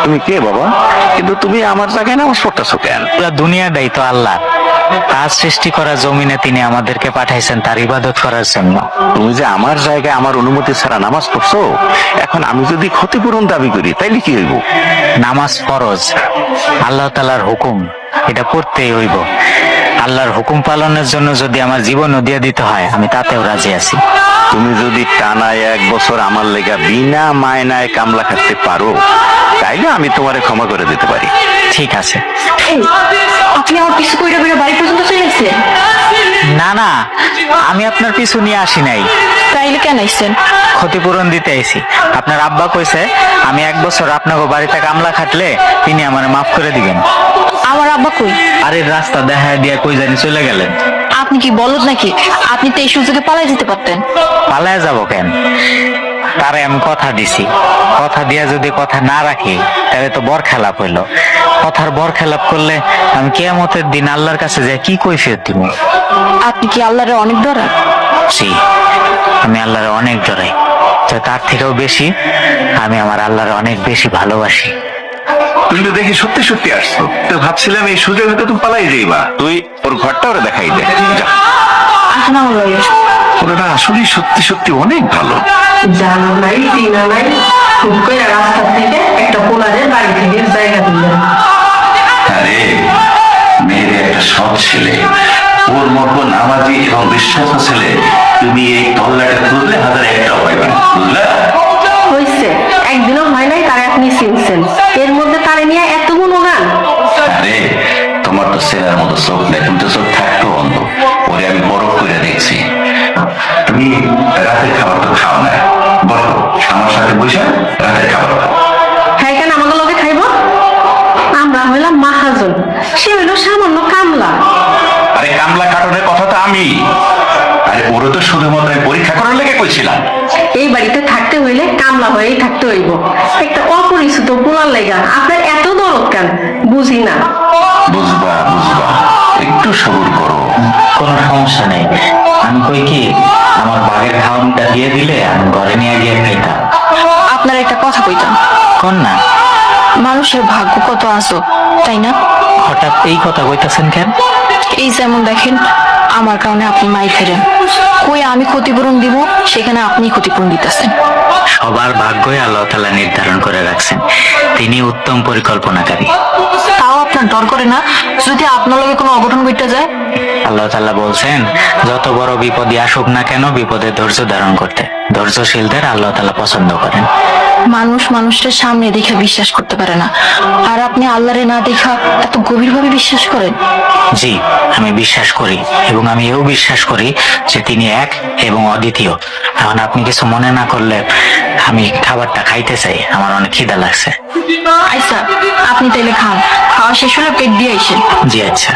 তুমি কে বাবা? কিন্তু তুমি আমার জায়গায় নামাজ পড়তেছো কেন? পুরা দুনিয়াটাই তো আল্লাহ, তার সৃষ্টি করা জমিনে তিনি আমাদেরকে পাঠাইছেন তার ইবাদত করার জন্য। তুমি যে আমার জায়গায় আমার অনুমতি ছাড়া নামাজ পড়ছো, এখন আমি যদি ক্ষতিপূরণ দাবি করি তাইলে কি হইব? নামাজ ফরজ, আল্লাহ তাআলার হুকুম, এটা পড়তেই হইব। আল্লাহর হুকুম পালনের জন্য যদি আমার জীবনও দিয়ে দিতে হয় আমি তাতেও রাজি আছি। তুমি যদি টানায় 1 বছর আমার লেগা বিনা মায়নায় কামলা খাটতে পারো, তাইলে আমি তোমারে ক্ষমা করে দিতে পারি। ঠিক আছে। এই, আপনি আমার পিছু কইরা কইরা বাড়ি পর্যন্ত চলে গেছেন? না না, আমি আপনার পিছু নিয়ে আসি নাই, তাইলে কেন আইছেন? ক্ষতিপূরণ দিতে আইছি। আপনার আব্বা কইছে আমি 1 বছর আপনাকে বাড়িতে কামলা খাটলে তিনি আমার মাফ করে দিবেন। আমার আব্বা কই? আরে রাস্তা দেখা দিয়ে কই জানি চলে গেলেন। আপনি কি বলদ নাকি? আপনি তো এই সুযোগে পালাই যেতে পারতেন। পালায় যাব কেন? তারে আমি কথা দিছি, কথা দিয়া যদি কথা না রাখি তাহলে তো বরখেলাপ হইলো। কথার বরখেলাপ করলে আমি কিয়ামতের দিন আল্লাহর কাছে যাই কি কৈফিয়ত দিব? আপনি কি আল্লাহরে অনেক ডরান? জি, আমি আল্লাহরে অনেক ডরাই, তো তার থেকেও বেশি আমি আমার আল্লাহরে অনেক বেশি ভালোবাসি। তুমি তো দেখি সত্যি সত্যি আসছো, তো ভাবছিলাম এই সুযোগ হয়তো তুমি পালাই যাইবা। তুই ওর ঘরটা ওরা দেখাই দে, যা। আসুন আমার লগে। ওরা আসলে সত্যি সত্যি অনেক ভালো। জানো নাই চিনা নাই, খুব করে রাস্তা থেকে একটা পোলারের বাড়ি থেকে জায়গা দিলেন। আরে মেয়ের একটা সৎ ছেলে, ওর মতো নামাজি এবং বিশ্বাস ছেলে তুমি এই তল্লাটা খুঁজলে হাজারে একটাও পাইবে না, বুঝলে? হয়েছে, একদিনও হয় নাই তারা আপনি চিনছেন, এর মধ্যে তারে নিয়ে এত গুণগান। আরে তোমার তো ছেলের মতো চোখ নেই, তুমি তো চোখ থাকতো অন্ধ। ওরে আমি বরফ করে দেখছি। তুমি রাতের খাবার তো খাও না, বলো আমার সাথে বসে রাতের খাবার খাও। হ্যাঁ, কেন আমাদের লগে খাইব? আমরা হইলাম মাহাজন, সে হইল সামান্য কামলা। আরে কামলা কাটনের কথা তো আমি, আরে ওরে তো শুধুমাত্র আমি পরীক্ষা করার লেগে কইছিলাম। এই বাড়িতে থাকতে হইলে কামলা হয়েই থাকতে হইব। একটা অপরিচিত পোলার লেগা আপনার এত দরদ কেন বুঝি না। বুঝবা বুঝবা, একটু সবুর করো। কোনো সমস্যা নেই, আমি কই কি আমার বাঘের খাওয়ানটা দিয়ে দিলে আমি ঘরে নিয়ে গিয়ে খাইতাম। আপনার একটা কথা কইতাম। কোন না? মানুষের ভাগ্য কত আজব, তাই না? হঠাৎ এই কথা কইতাছেন কেন? এই যেমন দেখেন, আমার কারণে আপনি মাই ফেরেন, কই আমি ক্ষতিপূরণ দিব, সেখানে আপনি ক্ষতিপূরণ দিতেছেন। সবার ভাগ্যই আল্লাহ তাআলা নির্ধারণ করে রাখছেন, তিনি উত্তম পরিকল্পনাকারী। তাও আপনার ডর করে না যদি আপনার লগে কোনো অঘটন ঘটতে যায়? আল্লাহ তাআলা বলছেন যত বড় বিপদই আসুক না কেন বিপদে ধৈর্য ধারণ করতে, ধৈর্যশীলদের আল্লাহ তাআলা পছন্দ করেন। মানুষ মানুষের সামনে দেখে বিশ্বাস করতে পারে না, আর আপনি আল্লাহরে না দেখা এত গভীরভাবে বিশ্বাস করেন। জি, আমি বিশ্বাস করি এবং আমি এও বিশ্বাস করি যে তিনি এক এবং অদ্বিতীয়। এখন আপনি কিছু মনে না করলে আমি খাবারটা খাইতে চাই, আমার অনেক খিদা লাগছে। আচ্ছা, আপনি তাইলে খান, খাওয়া শেষ হলে পেট দিয়ে আইসেন। জি আচ্ছা।